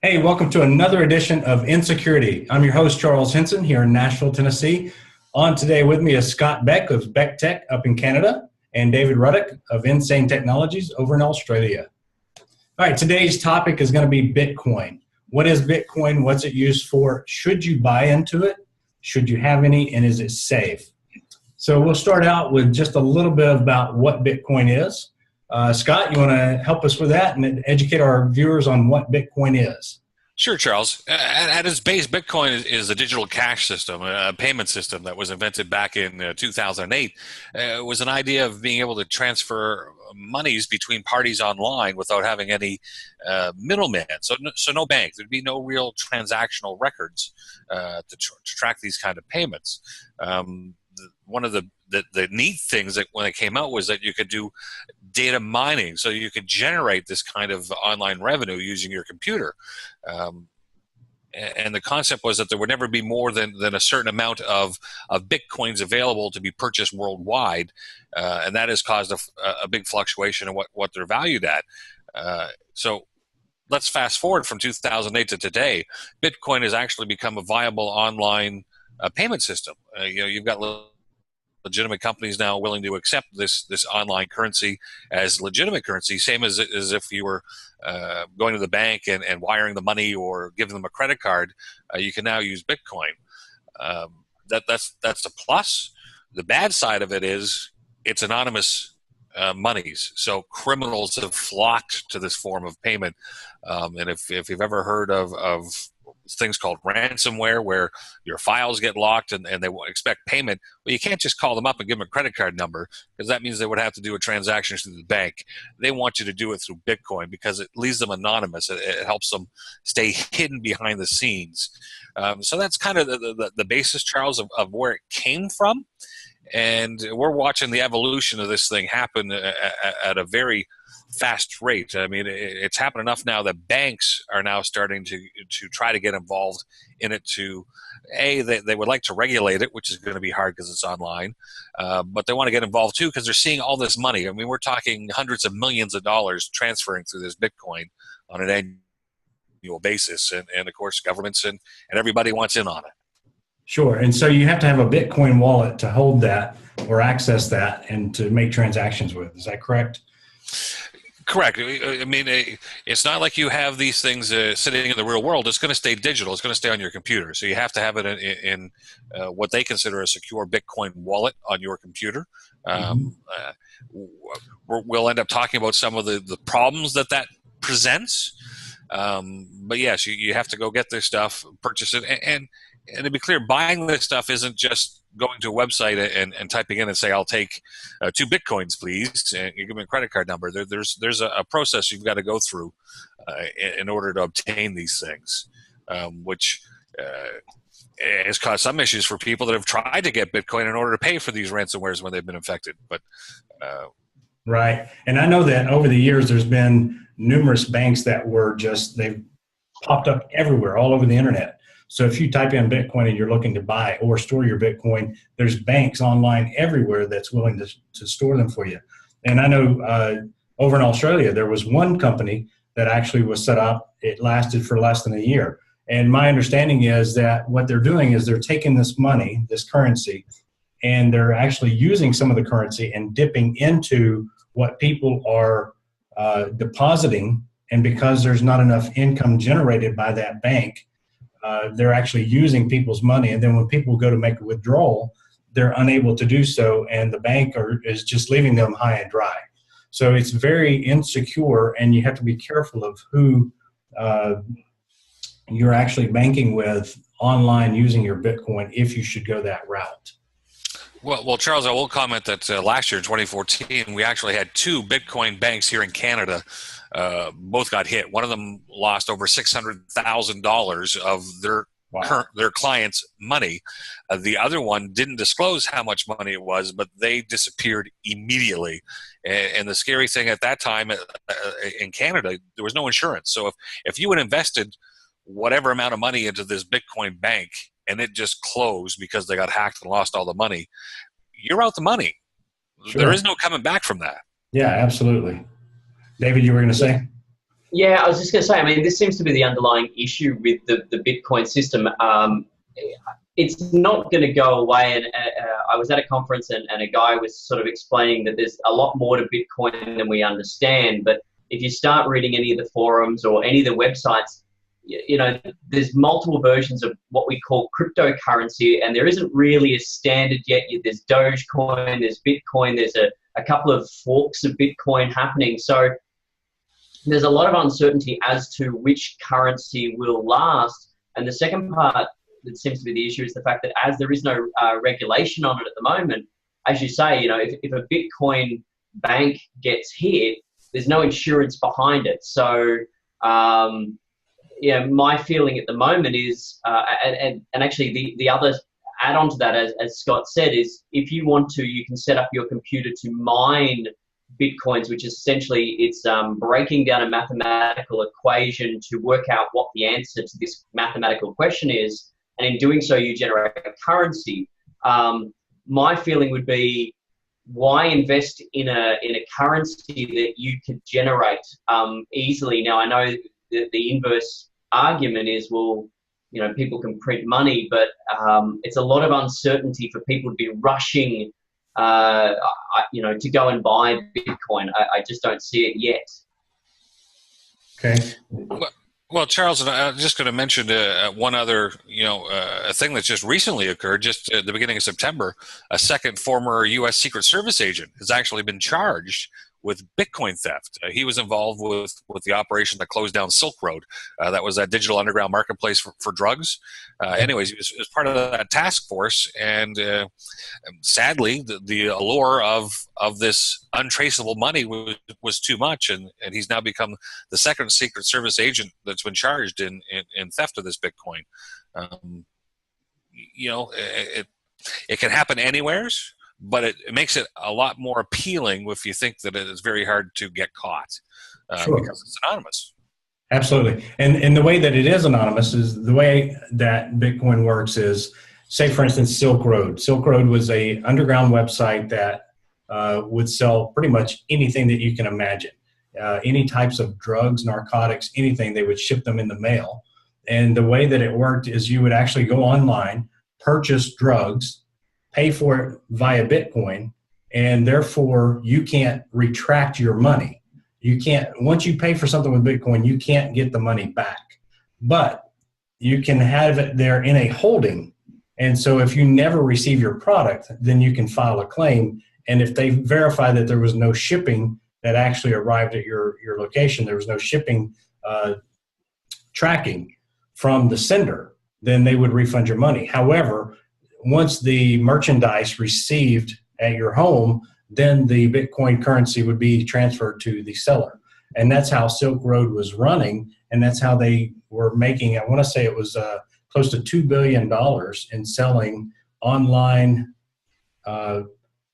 Hey, welcome to another edition of InSecurity. I'm your host, Charles Henson, here in Nashville, Tennessee. On today with me is Scott Beck of Beck Tech up in Canada and David Ruddock of Insane Technologies over in Australia. All right, today's topic is going to be Bitcoin. What is Bitcoin? What's it used for? Should you buy into it? Should you have any? And is it safe? So we'll start out with just a little bit about what Bitcoin is. Scott, you want to help us with that and educate our viewers on what Bitcoin is? Sure, Charles. At its base, Bitcoin is a digital cash system, a payment system that was invented back in 2008. It was an idea of being able to transfer monies between parties online without having any middleman. So no bank. There'd be no real transactional records to track these kind of payments. One of the neat things that when it came out was that you could do data mining, so you could generate this kind of online revenue using your computer. And the concept was that there would never be more than a certain amount of Bitcoins available to be purchased worldwide, and that has caused a big fluctuation in what they're valued at. So let's fast forward from 2008 to today. Bitcoin has actually become a viable online payment system. You've got legitimate companies now willing to accept this online currency as legitimate currency, same as if you were going to the bank and wiring the money or giving them a credit card. You can now use Bitcoin. That's the plus. The bad side of it is it's anonymous monies, so criminals have flocked to this form of payment. And if you've ever heard of things called ransomware, where your files get locked and they expect payment, well, you can't just call them up and give them a credit card number, because that means they would have to do a transaction through the bank. They want you to do it through Bitcoin because it leaves them anonymous. It helps them stay hidden behind the scenes. So that's kind of the basis, Charles, of where it came from. And we're watching the evolution of this thing happen at a very fast rate. I mean, it's happened enough now that banks are now starting to try to get involved in it. They would like to regulate it, which is going to be hard because it's online, but they want to get involved too because they're seeing all this money. I mean, we're talking hundreds of millions of dollars transferring through this Bitcoin on an annual basis, and of course governments and everybody wants in on it. Sure. And so you have to have a Bitcoin wallet to hold that or access that and to make transactions with. Is that correct? Correct. I mean, it's not like you have these things sitting in the real world. It's going to stay digital. It's going to stay on your computer. So you have to have it in what they consider a secure Bitcoin wallet on your computer. We'll end up talking about some of the problems that presents. But yes, you have to go get this stuff, purchase it, and to be clear, buying this stuff isn't just going to a website and typing in and say, I'll take 2 Bitcoins, please, and you give me a credit card number. There's a process you've got to go through in order to obtain these things, which has caused some issues for people that have tried to get Bitcoin in order to pay for these ransomwares when they've been infected. But right. And I know that over the years, there's been numerous banks that they've popped up everywhere, all over the internet. So if you type in Bitcoin and you're looking to buy or store your Bitcoin, there's banks online everywhere that's willing to store them for you. And I know over in Australia, there was one company that actually was set up. It lasted for less than a year. And my understanding is that what they're doing is they're taking this money, this currency, and they're actually using some of the currency and dipping into what people are depositing. And because there's not enough income generated by that bank, they're actually using people's money, and then when people go to make a withdrawal, they're unable to do so, and the bank is just leaving them high and dry. So it's very insecure, and you have to be careful of who you're actually banking with online using your Bitcoin if you should go that route. Well, Charles, I will comment that last year in 2014, we actually had 2 Bitcoin banks here in Canada. Both got hit. One of them lost over $600,000 of their clients' money. The other one didn't disclose how much money it was, but they disappeared immediately. And the scary thing at that time in Canada, there was no insurance. So if you had invested whatever amount of money into this Bitcoin bank and it just closed because they got hacked and lost all the money, you're out the money. Sure. There is no coming back from that. Yeah, absolutely. David, you were going to say? Yeah, I was just going to say, I mean, this seems to be the underlying issue with the Bitcoin system. It's not going to go away. And I was at a conference, and a guy was sort of explaining that there's a lot more to Bitcoin than we understand. But if you start reading any of the forums or any of the websites, you know, there's multiple versions of what we call cryptocurrency, and there isn't really a standard yet. There's Dogecoin, there's Bitcoin, there's a couple of forks of Bitcoin happening. So there's a lot of uncertainty as to which currency will last. And the second part that seems to be the issue is the fact that as there is no regulation on it at the moment, as you say, you know, if a Bitcoin bank gets hit, there's no insurance behind it. So, yeah, my feeling at the moment is, and actually the other add-on to that, as Scott said, is if you want to, you can set up your computer to mine Bitcoins, which is essentially it's breaking down a mathematical equation to work out what the answer to this mathematical question is, and in doing so, you generate a currency. My feeling would be, why invest in a currency that you could generate easily? Now, I know that the inverse argument is, well, you know, people can print money, but it's a lot of uncertainty for people to be rushing, you know, to go and buy Bitcoin. I just don't see it yet. Okay. Well, Charles, and I'm just going to mention one other, a thing that's just recently occurred, just at the beginning of September. A second former U.S. Secret Service agent has actually been charged with Bitcoin theft. He was involved with the operation that closed down Silk Road. That was that digital underground marketplace for drugs. Anyways, he was part of that task force, and sadly, the allure of this untraceable money was too much, and he's now become the second Secret Service agent that's been charged in theft of this Bitcoin. It can happen anywheres, but it makes it a lot more appealing if you think that it is very hard to get caught because it's anonymous. Absolutely. And the way that it is anonymous is the way that Bitcoin works is, say, for instance, Silk Road. Silk Road was a underground website that would sell pretty much anything that you can imagine. Any types of drugs, narcotics, anything, they would ship them in the mail. And the way that it worked is you would actually go online, purchase drugs, pay for it via Bitcoin, and therefore you can't retract your money. You can't, once you pay for something with Bitcoin, you can't get the money back. But you can have it there in a holding. And so if you never receive your product, then you can file a claim. And if they verify that there was no shipping that actually arrived at your location, there was no shipping tracking from the sender, then they would refund your money. However, once the merchandise received at your home, then the Bitcoin currency would be transferred to the seller. And that's how Silk Road was running, and that's how they were making, I want to say it was close to $2 billion in selling online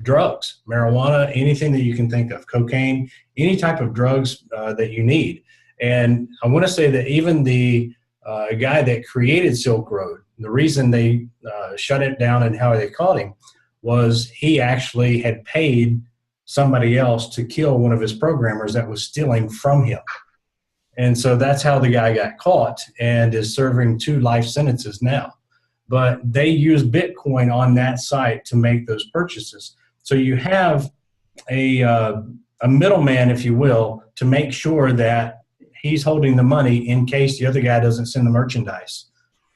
drugs, marijuana, anything that you can think of, cocaine, any type of drugs that you need. And I want to say that even the guy that created Silk Road, the reason they shut it down and how they caught him was he actually had paid somebody else to kill one of his programmers that was stealing from him. And so that's how the guy got caught and is serving 2 life sentences now. But they use Bitcoin on that site to make those purchases. So you have a middleman, if you will, to make sure that he's holding the money in case the other guy doesn't send the merchandise.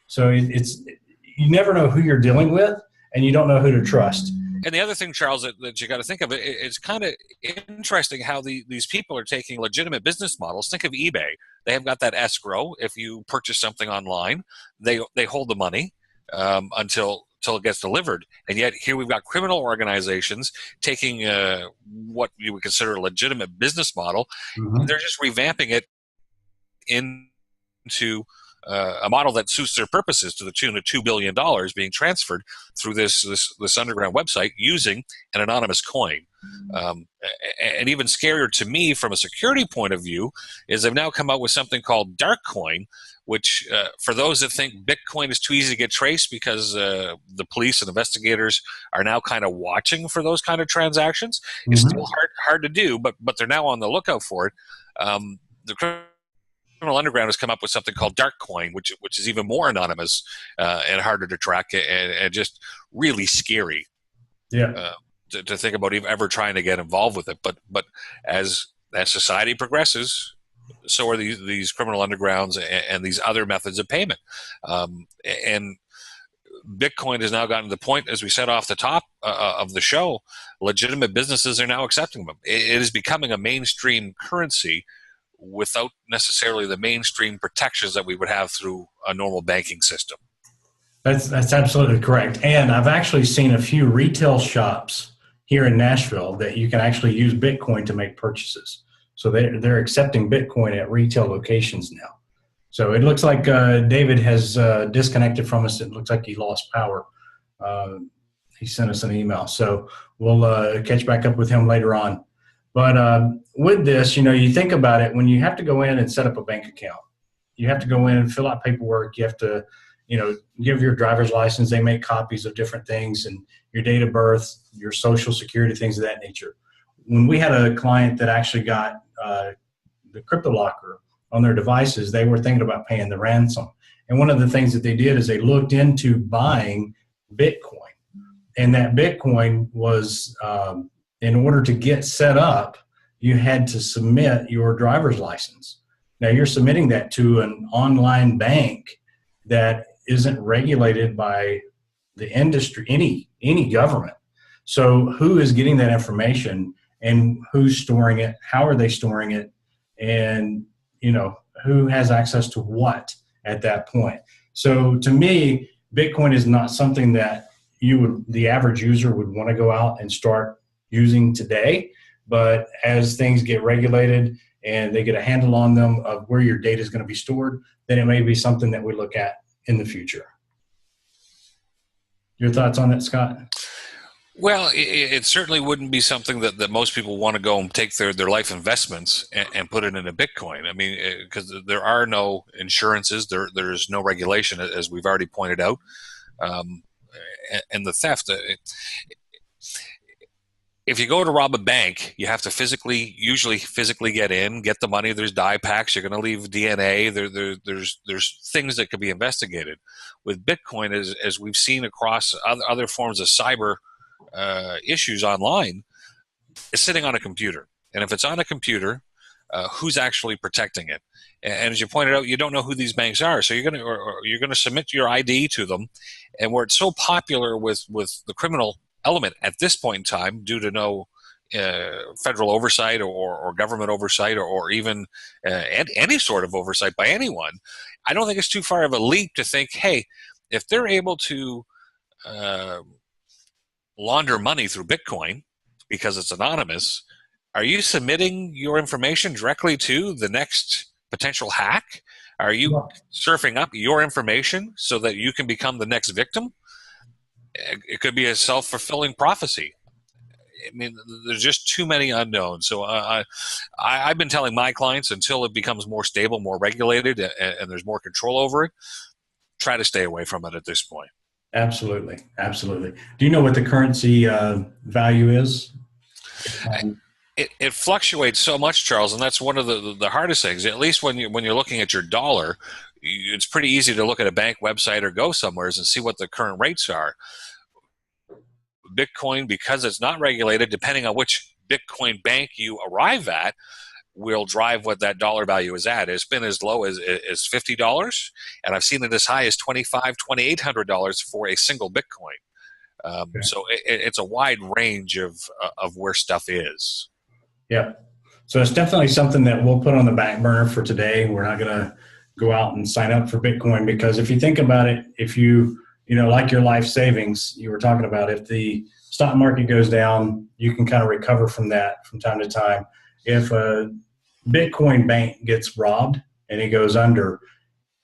So you never know who you're dealing with, and you don't know who to trust. And the other thing, Charles, that you got to think of, it's kind of interesting how these people are taking legitimate business models. Think of eBay. They have got that escrow. If you purchase something online, they hold the money until it gets delivered. And yet here we've got criminal organizations taking what you would consider a legitimate business model. Mm-hmm. They're just revamping it into a model that suits their purposes, to the tune of $2 billion being transferred through this underground website using an anonymous coin. And even scarier to me from a security point of view is they've now come out with something called dark coin, which for those that think Bitcoin is too easy to get traced because the police and investigators are now kind of watching for those kind of transactions, mm-hmm. It's still hard to do, but they're now on the lookout for it. The criminal underground has come up with something called dark coin, which is even more anonymous and harder to track and just really scary. Yeah. To think about even ever trying to get involved with it. But as society progresses, so are these criminal undergrounds and these other methods of payment. And Bitcoin has now gotten to the point, as we said off the top of the show, legitimate businesses are now accepting them. It is becoming a mainstream currency without necessarily the mainstream protections that we would have through a normal banking system. That's absolutely correct. And I've actually seen a few retail shops here in Nashville that you can actually use Bitcoin to make purchases. So they're accepting Bitcoin at retail locations now. So it looks like David has disconnected from us. It looks like he lost power. He sent us an email. So we'll catch back up with him later on. But with this, you think about it, when you have to go in and set up a bank account, you have to go in and fill out paperwork. You have to, give your driver's license. They make copies of different things, and your date of birth, your social security, things of that nature. When we had a client that actually got the crypto locker on their devices, they were thinking about paying the ransom. And one of the things that they did is they looked into buying Bitcoin. And that Bitcoin was, in order to get set up, you had to submit your driver's license. Now you're submitting that to an online bank that isn't regulated by the industry, any government. So who is getting that information, and who's storing it? How are they storing it? And who has access to what at that point? So to me, Bitcoin is not something that the average user would want to go out and start using today. But as things get regulated and they get a handle on them of where your data is going to be stored, then it may be something that we look at in the future. Your thoughts on that, Scott? Well, it certainly wouldn't be something that most people want to go and take their life investments and put it into Bitcoin. I mean, because there are no insurances, there's no regulation, as we've already pointed out, and the theft. If you go to rob a bank, you have to usually physically get in, get the money. There's die packs. You're going to leave DNA. There's things that could be investigated. With Bitcoin, as we've seen across other forms of cyber issues online, it's sitting on a computer. And if it's on a computer, who's actually protecting it? And as you pointed out, you don't know who these banks are. So you're going to submit your ID to them. And where it's so popular with the criminal element at this point in time, due to no federal oversight or government oversight or even any sort of oversight by anyone, I don't think it's too far of a leap to think, hey, if they're able to launder money through Bitcoin because it's anonymous, are you submitting your information directly to the next potential hack? Are you surfing up your information so that you can become the next victim? It could be a self-fulfilling prophecy. I mean, there's just too many unknowns. So I've been telling my clients, until it becomes more stable, more regulated, and there's more control over it, try to stay away from it at this point. Absolutely. Absolutely. Do you know what the currency value is? It fluctuates so much, Charles, and that's one of the hardest things. At least when you're looking at your dollar, it's pretty easy to look at a bank website or go somewhere and see what the current rates are. Bitcoin, because it's not regulated, depending on which Bitcoin bank you arrive at, will drive what that dollar value is at. It's been as low as $50, and I've seen it as high as $2,500, $2,800 for a single Bitcoin. Okay. So it's a wide range of where stuff is. Yeah. So it's definitely something that we'll put on the back burner for today. We're not going to go out and sign up for Bitcoin, because if you think about it, if you like your life savings, you were talking about, if the stock market goes down, you can kind of recover from that from time to time. If a Bitcoin bank gets robbed and it goes under,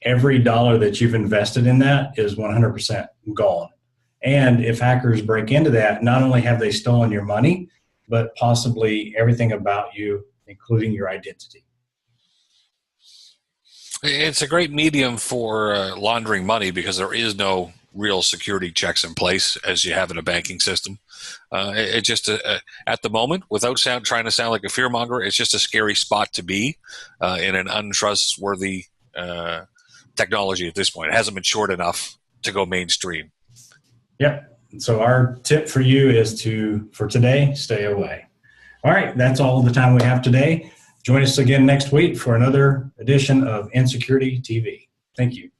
every dollar that you've invested in that is 100% gone. And if hackers break into that, not only have they stolen your money, but possibly everything about you, including your identity. It's a great medium for laundering money, because there is no real security checks in place as you have in a banking system. It just at the moment, without trying to sound like a fearmonger, it's just a scary spot to be in an untrustworthy technology at this point. It hasn't matured enough to go mainstream. Yep. So our tip for you is for today, stay away. All right. That's all the time we have today. Join us again next week for another edition of InSecurITy.TV. Thank you.